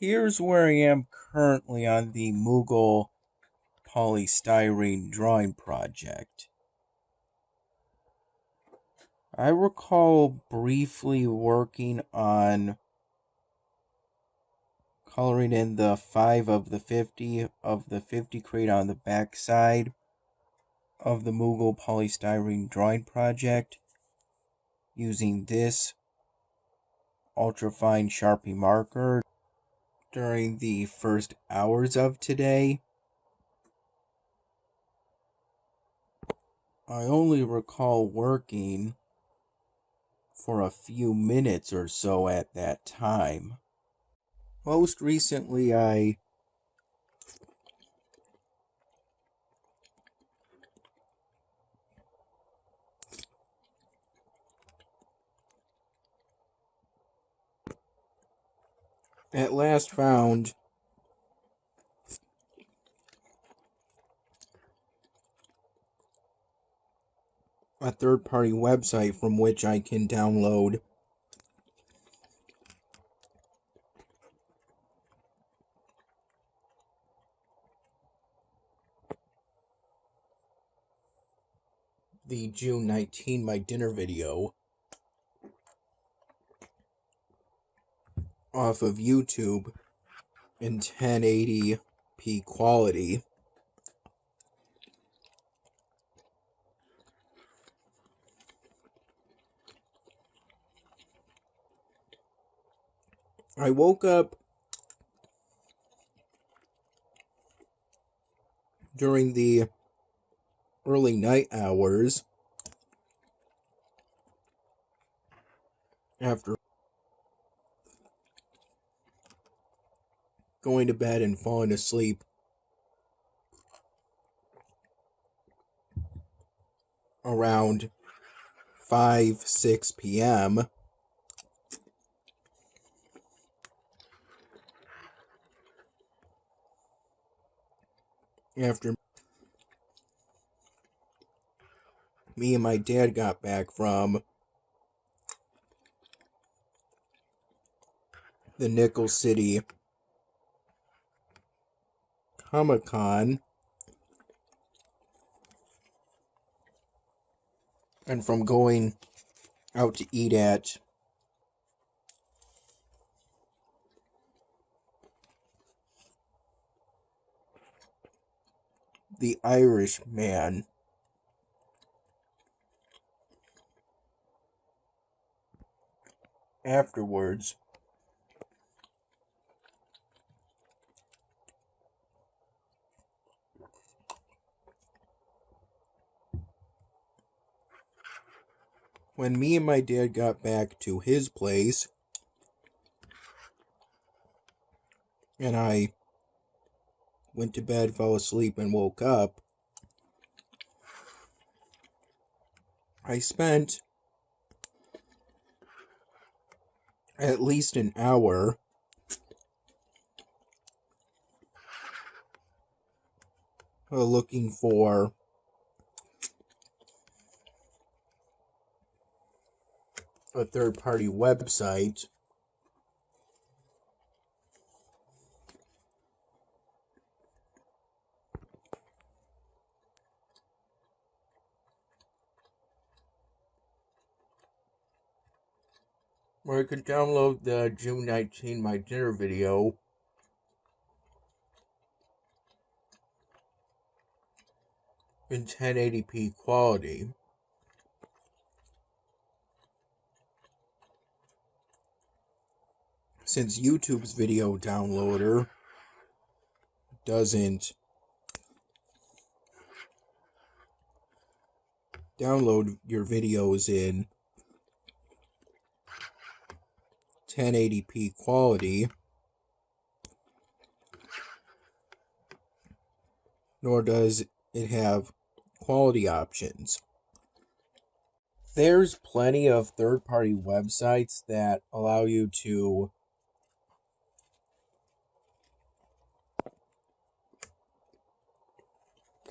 Here's where I am currently on the Mughal polystyrene drawing project. I recall briefly working on coloring in the 5 of the 50 crate on the back side of the Mughal polystyrene drawing project using this ultrafine Sharpie marker during the first hours of today. I only recall working for a few minutes or so at that time. Most recently, I at last found a third-party website from which I can download the June 19 My Dinner video off of YouTube in 1080p quality. I woke up during the early night hours after going to bed and falling asleep around 5-6 p.m. after me and my dad got back from the Nickel City Comic-Con and from going out to eat at the Irishman. Afterwards, when me and my dad got back to his place, and I went to bed, fell asleep, and woke up, I spent at least an hour looking for a third-party website where I could download the June 19 My Dinner video in 1080p quality. Since YouTube's video downloader doesn't download your videos in 1080p quality, nor does it have quality options. There's plenty of third-party websites that allow you to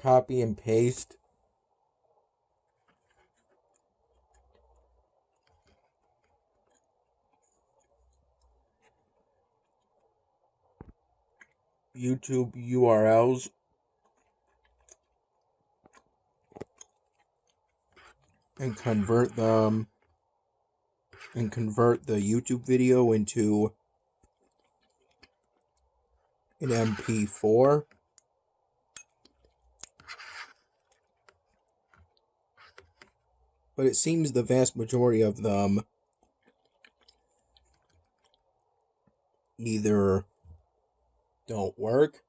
copy and paste YouTube URLs and convert the YouTube video into an MP4. But it seems the vast majority of them either don't work,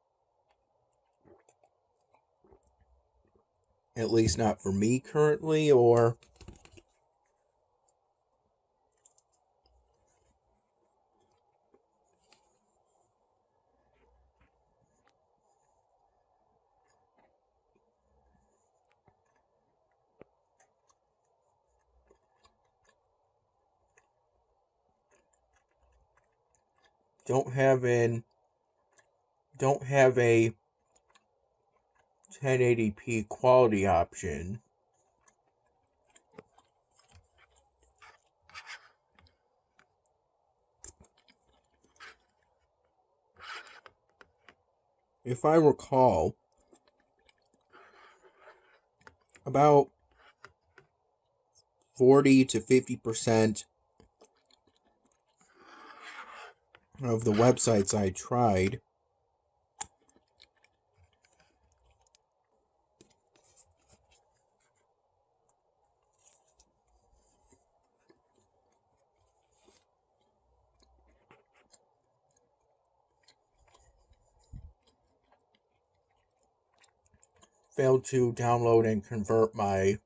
at least not for me currently, or don't have a 1080p quality option. If I recall, about 40 to 50% of the websites I tried failed to download and convert my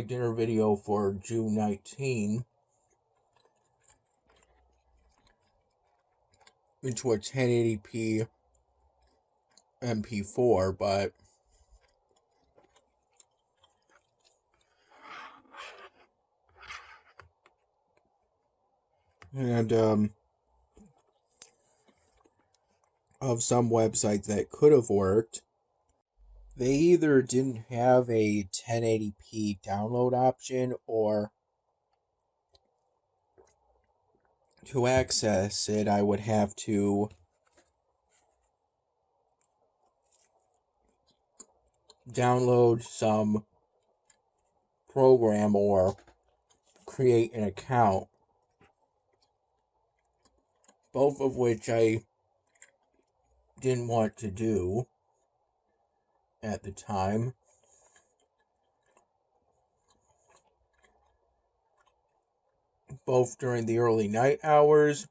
dinner video for June 19 into a 1080p MP4, but of some websites that could have worked, they either didn't have a 1080p download option, or to access it I would have to download some program or create an account, both of which I didn't want to do at the time. Both during the early night hours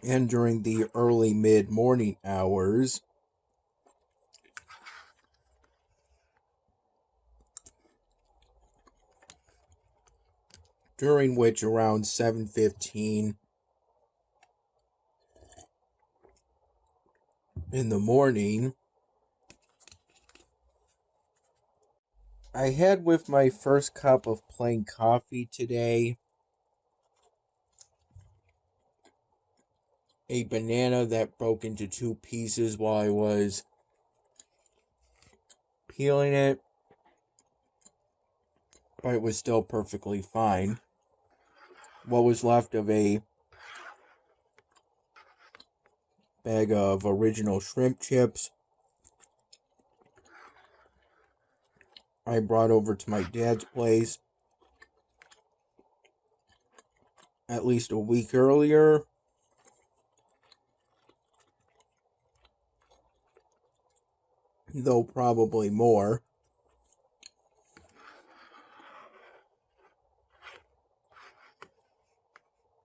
and during the early mid-morning hours, during which around 7:15 in the morning, I had with my first cup of plain coffee today a banana that broke into two pieces while I was peeling it, but it was still perfectly fine. What was left of a bag of original shrimp chips I brought over to my dad's place at least a week earlier. Though probably more.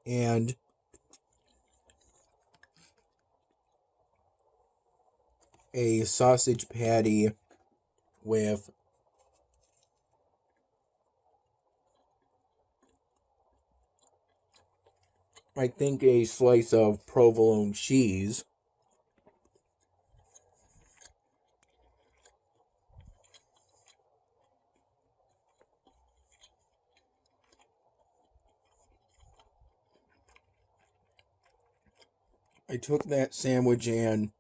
And a sausage patty with I think a slice of provolone cheese. I took that sandwich and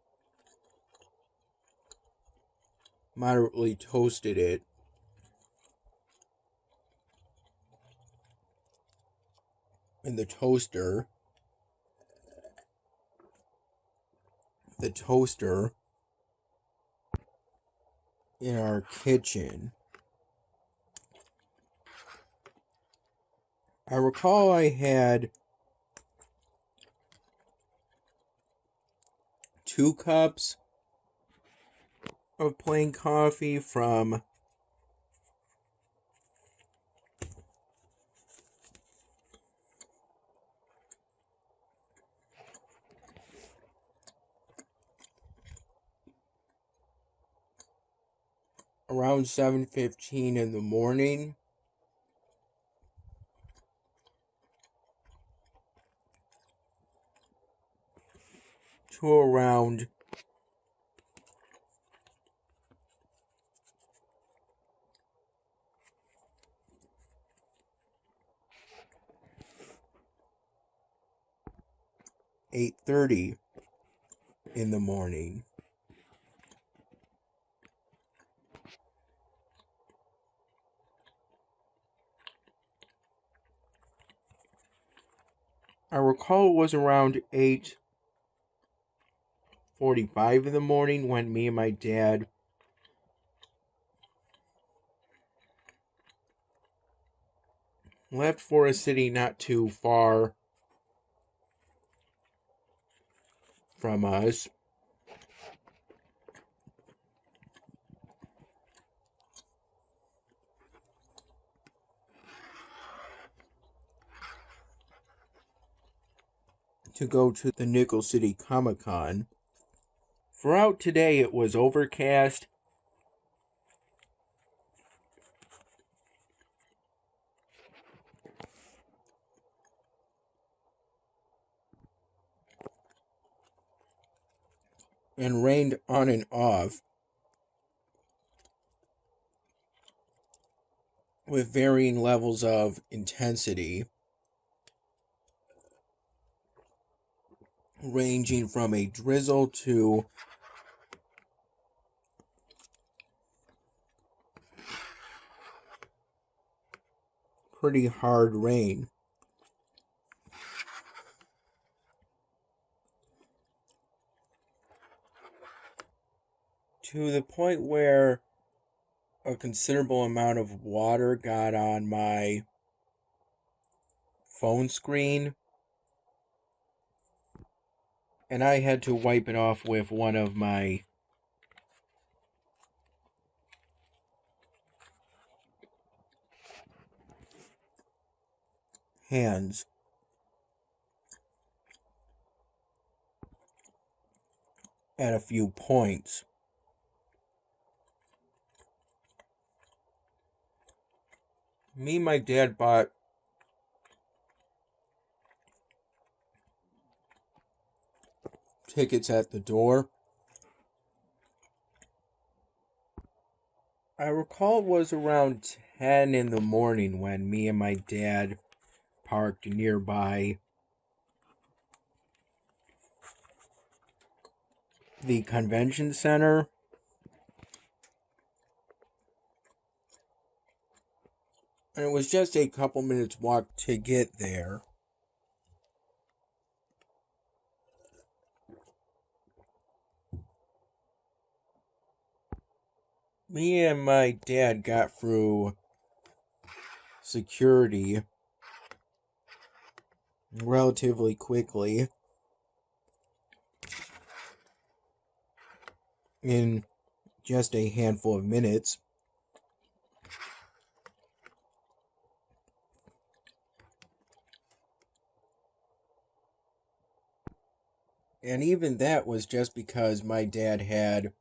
moderately toasted it in the toaster. The toaster in our kitchen. I recall I had 2 cups of plain coffee from around 7:15 in the morning to around 8:30 in the morning. I recall it was around 8:45 in the morning when me and my dad left for a city not too far from us to go to the Nickel City Comic Con. Throughout today it was overcast and rained on and off with varying levels of intensity, ranging from a drizzle to pretty hard rain. To the point where a considerable amount of water got on my phone screen, and I had to wipe it off with one of my hands. At a few points. Me and my dad bought tickets at the door. I recall it was around 10 in the morning when me and my dad parked nearby the convention center. And it was just a couple minutes walk to get there. Me and my dad got through security relatively quickly in just a handful of minutes. And even that was just because my dad had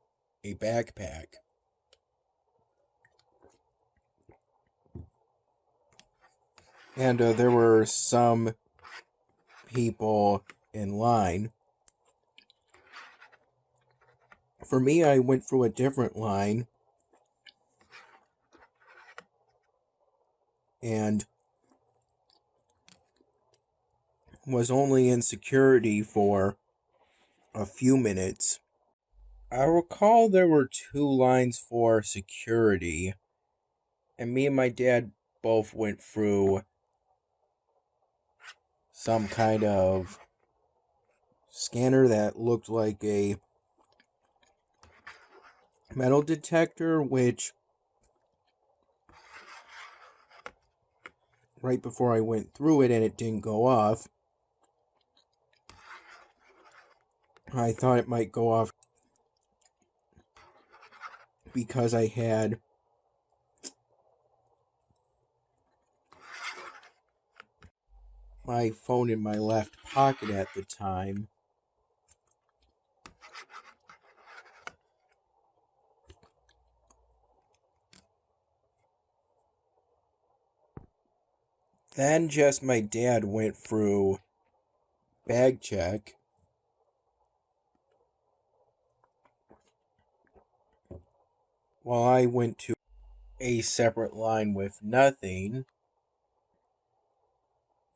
a backpack. And there were some people in line. For me, I went through a different line. And was only in security for a few minutes. I recall there were 2 lines for security, and me and my dad both went through some kind of scanner that looked like a metal detector, which right before I went through it and it didn't go off, I thought it might go off because I had my phone in my left pocket at the time. Then just my dad went through bag check. While I went to a separate line with nothing.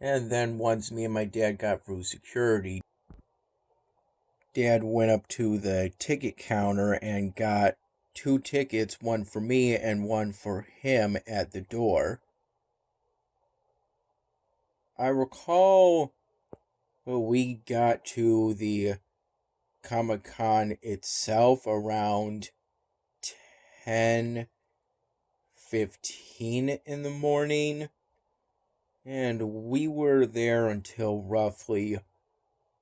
And then once me and my dad got through security, Dad went up to the ticket counter and got 2 tickets, one for me and one for him at the door. I recall we got to the Comic-Con itself around 10:15 in the morning, and we were there until roughly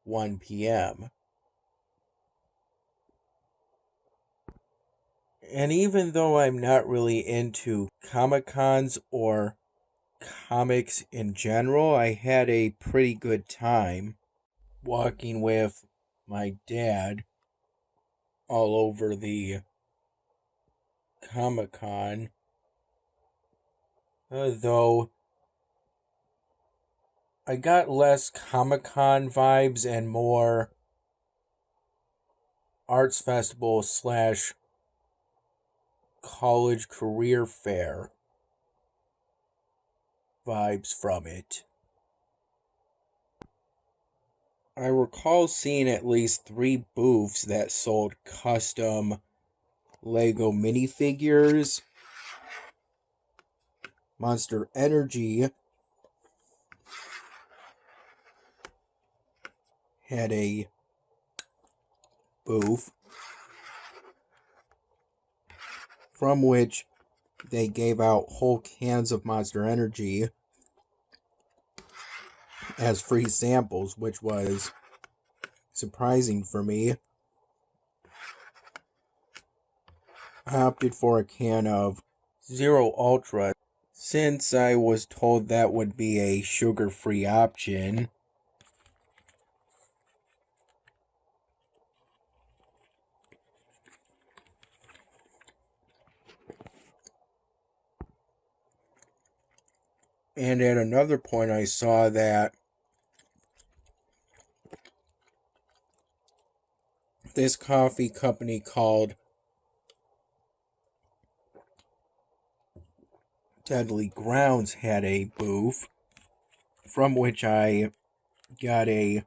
1 p.m. And even though I'm not really into Comic-Cons or comics in general, I had a pretty good time walking with my dad all over the Comic-Con. Though I got less Comic-Con vibes and more arts festival / college career fair vibes from it. I recall seeing at least 3 booths that sold custom Lego minifigures. Monster Energy had a booth from which they gave out whole cans of Monster Energy as free samples, which was surprising for me. I opted for a can of Zero Ultra since I was told that would be a sugar-free option. And at another point I saw that this coffee company called Deadly Grounds had a booth from which I got a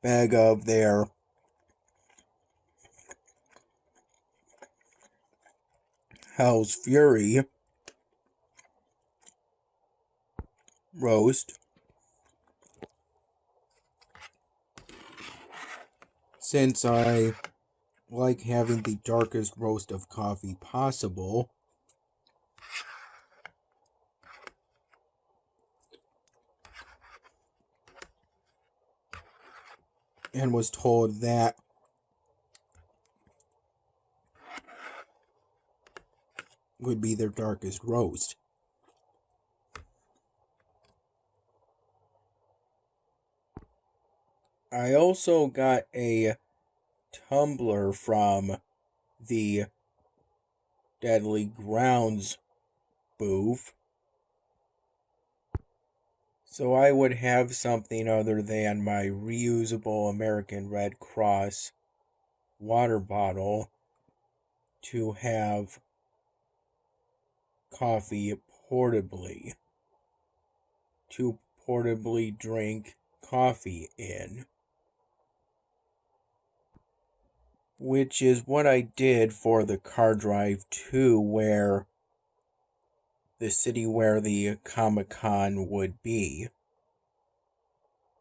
bag of their Hell's Fury roast, since I like having the darkest roast of coffee possible. And was told that would be their darkest roast. I also got a tumbler from the Deadly Grounds booth, so I would have something other than my reusable American Red Cross water bottle to have coffee portably, to portably drink coffee in. which is what I did for the car drive to where the city where the Comic-Con would be.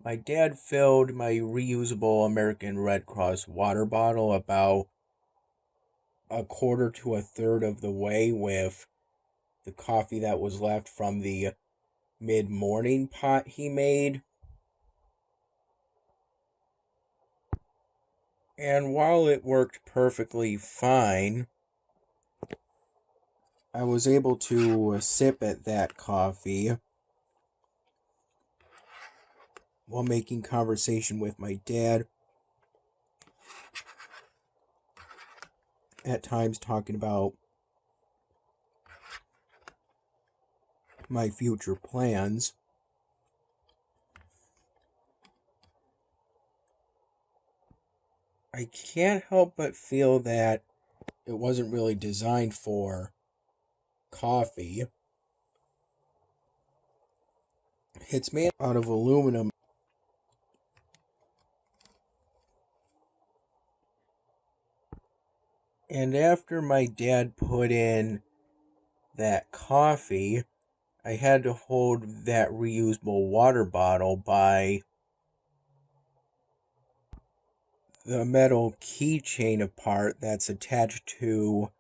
My dad filled my reusable American Red Cross water bottle about a quarter to a third of the way with the coffee that was left from the mid-morning pot he made. And while it worked perfectly fine, I was able to sip at that coffee while making conversation with my dad, at times talking about my future plans. I can't help but feel that it wasn't really designed for coffee. It's made out of aluminum, and after my dad put in that coffee, I had to hold that reusable water bottle by the metal keychain apart that's attached to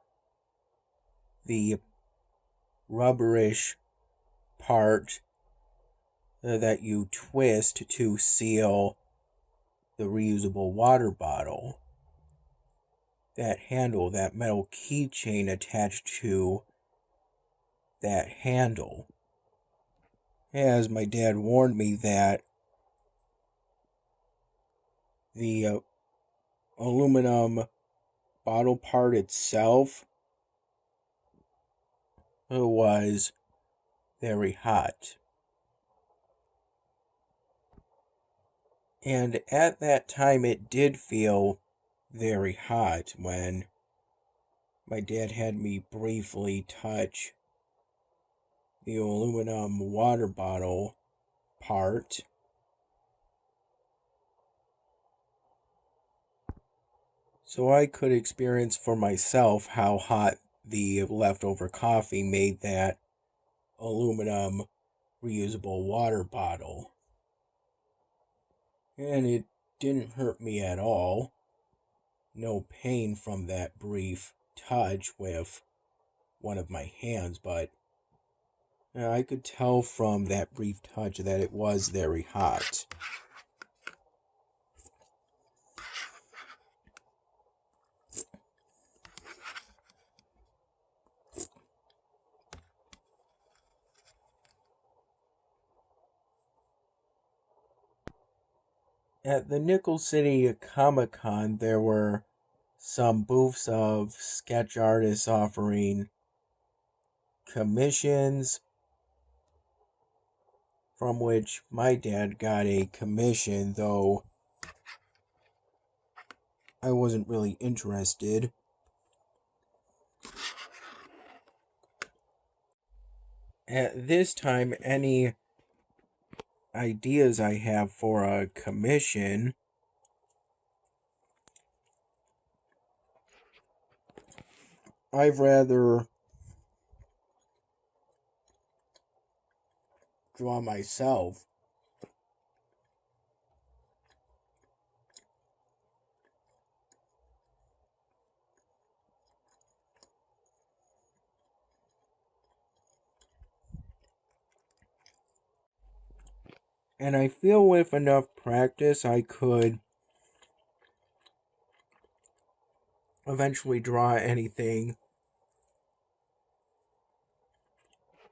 the rubberish part that you twist to seal the reusable water bottle. That handle, that metal keychain attached to that handle. As my dad warned me that the aluminum bottle part itself was very hot. And at that time it did feel very hot when my dad had me briefly touch the aluminum water bottle part. So I could experience for myself how hot the leftover coffee made that aluminum reusable water bottle. And it didn't hurt me at all. No pain from that brief touch with one of my hands, but I could tell from that brief touch that it was very hot. At the Nickel City Comic-Con, there were some booths of sketch artists offering commissions, from which my dad got a commission, though I wasn't really interested. At this time, any ideas I have for a commission, I'd rather draw myself. And I feel with enough practice, I could eventually draw anything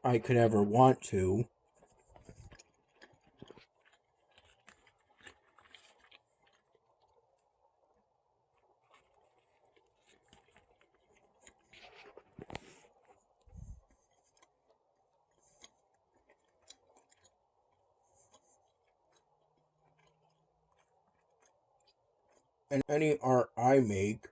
I could ever want to. And any art I make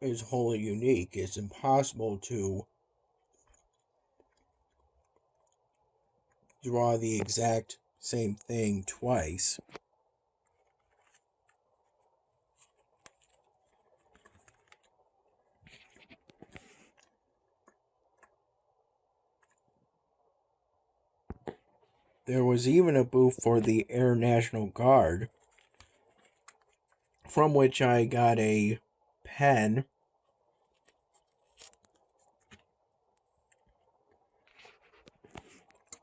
is wholly unique. It's impossible to draw the exact same thing twice. There was even a booth for the Air National Guard, from which I got a pen.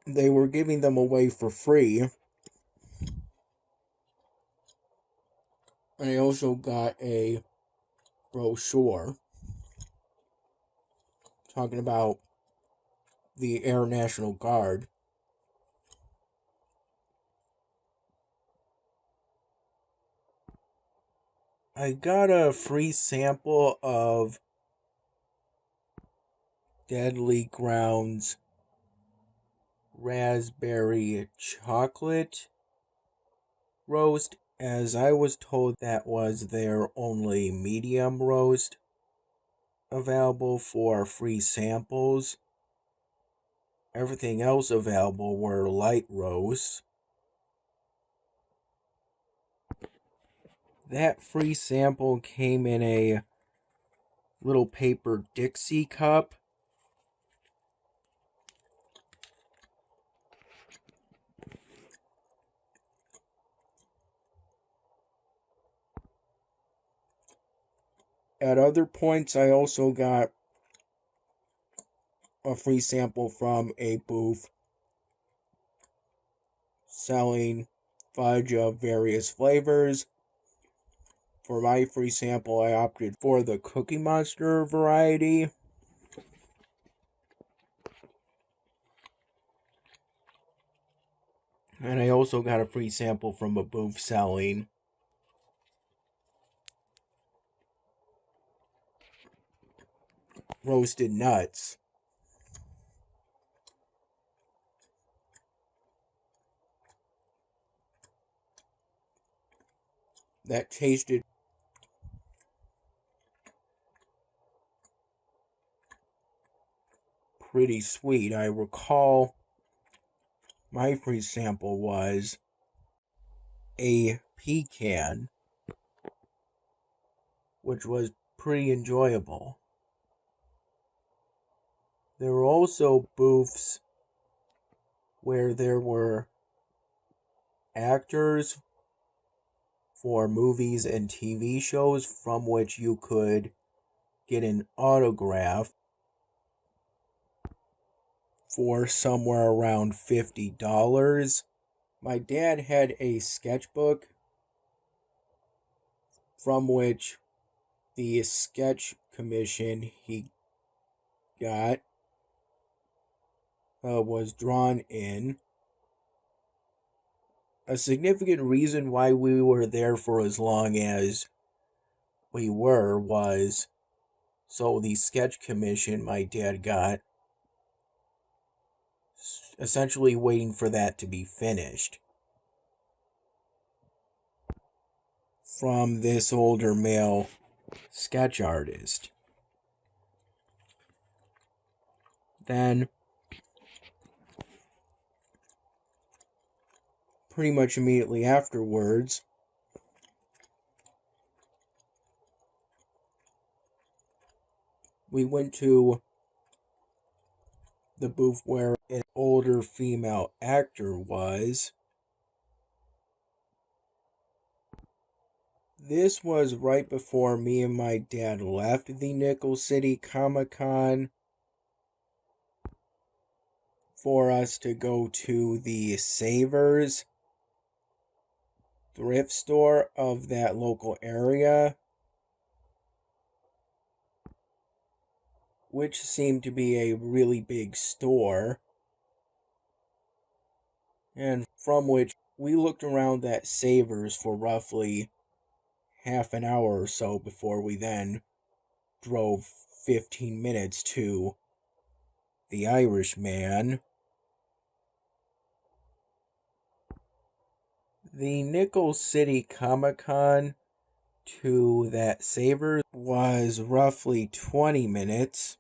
They were giving them away for free. And I also got a brochure talking about the Air National Guard. I got a free sample of Deadly Grounds raspberry chocolate roast, as I was told that was their only medium roast available for free samples. Everything else available were light roasts. That free sample came in a little paper Dixie cup. At other points, I also got a free sample from a booth selling fudge of various flavors. For my free sample, I opted for the Cookie Monster variety. And I also got a free sample from a booth selling roasted nuts. That tasted pretty sweet. I recall my free sample was a pecan, which was pretty enjoyable. There were also booths where there were actors for movies and TV shows from which you could get an autograph for somewhere around $50. My dad had a sketchbook from which the sketch commission he got was drawn in. A significant reason why we were there for as long as we were was so the sketch commission my dad got, essentially waiting for that to be finished from this older male sketch artist. Then, pretty much immediately afterwards, we went to the booth where an older female actor was. This was right before me and my dad left the Nickel City Comic-Con for us to go to the Savers thrift store of that local area, which seemed to be a really big store, and from which we looked around that Savers for roughly half an hour or so before we then drove 15 minutes to the Irishman. The Nickel City Comic-Con to that Savers was roughly 20 minutes.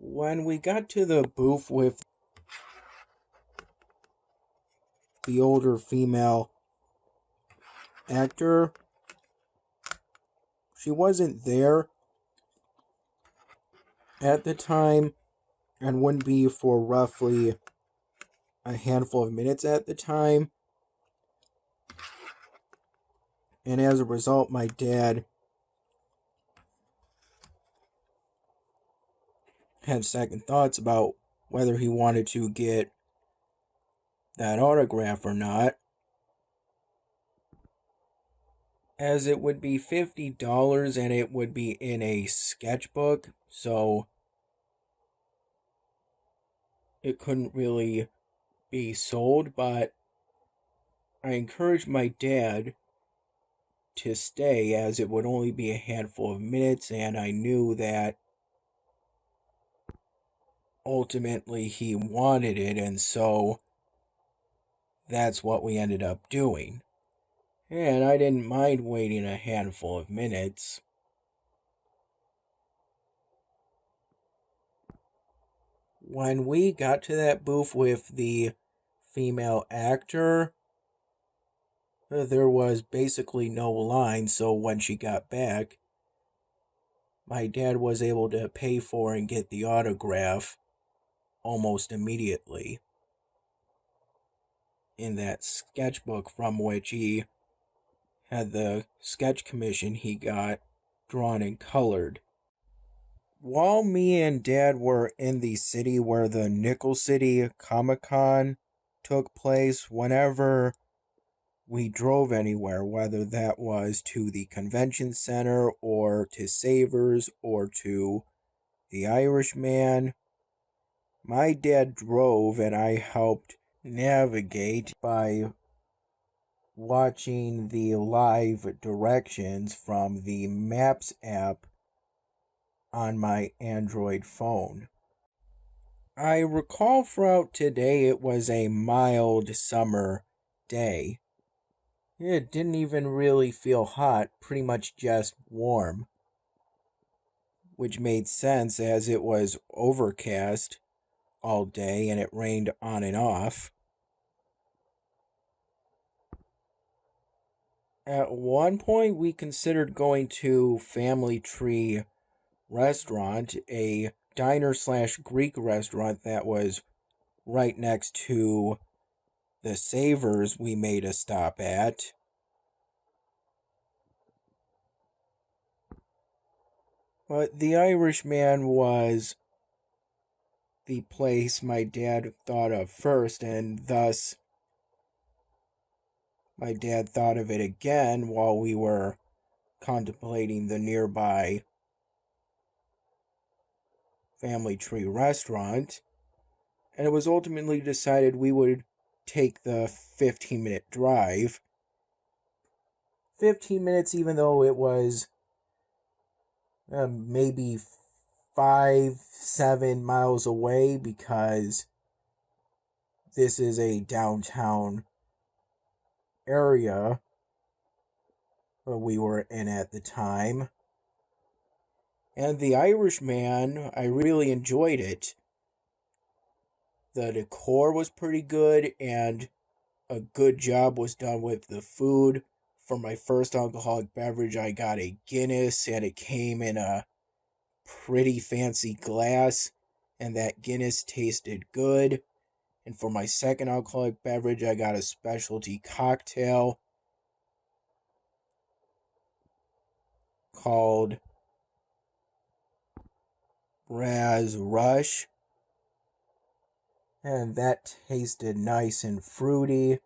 When we got to the booth with the older female actor, she wasn't there at the time and wouldn't be for roughly a handful of minutes at the time. And as a result, my dad had second thoughts about whether he wanted to get that autograph or not, as it would be $50 and it would be in a sketchbook, so it couldn't really be sold. But I encouraged my dad to stay, as it would only be a handful of minutes, and I knew that ultimately he wanted it, and so that's what we ended up doing. And I didn't mind waiting a handful of minutes. When we got to that booth with the female actor, there was basically no line, so when she got back, my dad was able to pay for and get the autograph almost immediately in that sketchbook from which he had the sketch commission he got drawn and colored. While me and Dad were in the city where the Nickel City Comic Con took place, whenever we drove anywhere, whether that was to the convention center or to Savers or to the Irishman, my dad drove and I helped navigate by watching the live directions from the Maps app on my Android phone. I recall throughout today it was a mild summer day. It didn't even really feel hot, pretty much just warm, which made sense as it was overcast all day and it rained on and off. At one point, we considered going to Family Tree Restaurant, a diner slash Greek restaurant that was right next to the Savers we made a stop at. But the Irishman was the place my dad thought of first, and thus my dad thought of it again while we were contemplating the nearby Family Tree restaurant, and it was ultimately decided we would take the 15-minute drive. 15 minutes, even though it was maybe 5-7 miles away, because this is a downtown area where we were in at the time. And the Irishman, I really enjoyed it. The decor was pretty good, and a good job was done with the food. For my first alcoholic beverage, I got a Guinness, and it came in a pretty fancy glass, and that Guinness tasted good. And for my second alcoholic beverage, I got a specialty cocktail called Raz Rush, and that tasted nice and fruity.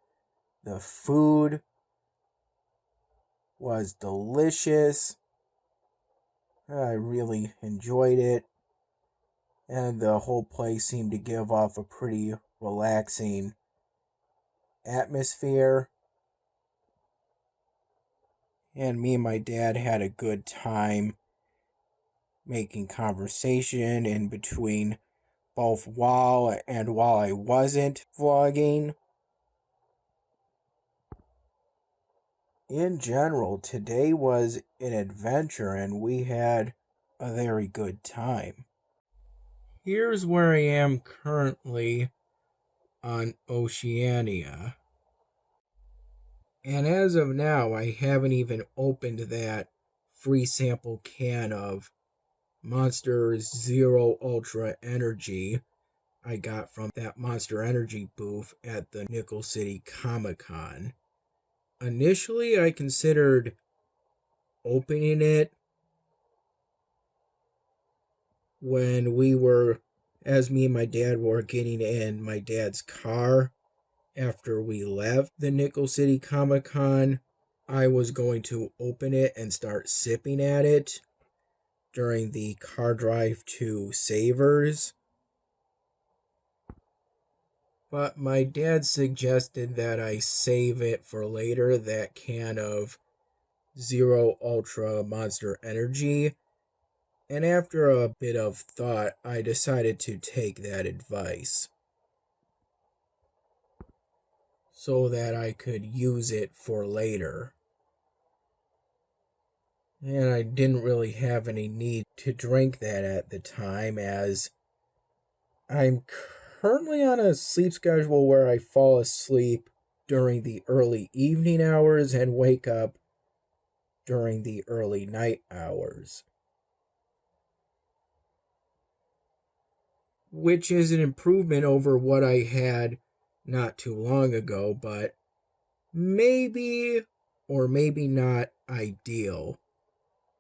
The food was delicious. I really enjoyed it, and the whole place seemed to give off a pretty relaxing atmosphere. And me and my dad had a good time making conversation in between, both while I wasn't vlogging. In general, today was an adventure and we had a very good time. Here's where I am currently on Oceania. And as of now, I haven't even opened that free sample can of Monster Zero Ultra Energy I got from that Monster Energy booth at the Nickel City Comic Con. Initially, I considered opening it when as me and my dad were getting in my dad's car after we left the Nickel City Comic Con. I was going to open it and start sipping at it during the car drive to Savers. But my dad suggested that I save it for later, that can of Zero Ultra Monster Energy. And after a bit of thought, I decided to take that advice so that I could use it for later. And I didn't really have any need to drink that at the time, as I'm currently on a sleep schedule where I fall asleep during the early evening hours and wake up during the early night hours, which is an improvement over what I had not too long ago, but maybe or maybe not ideal.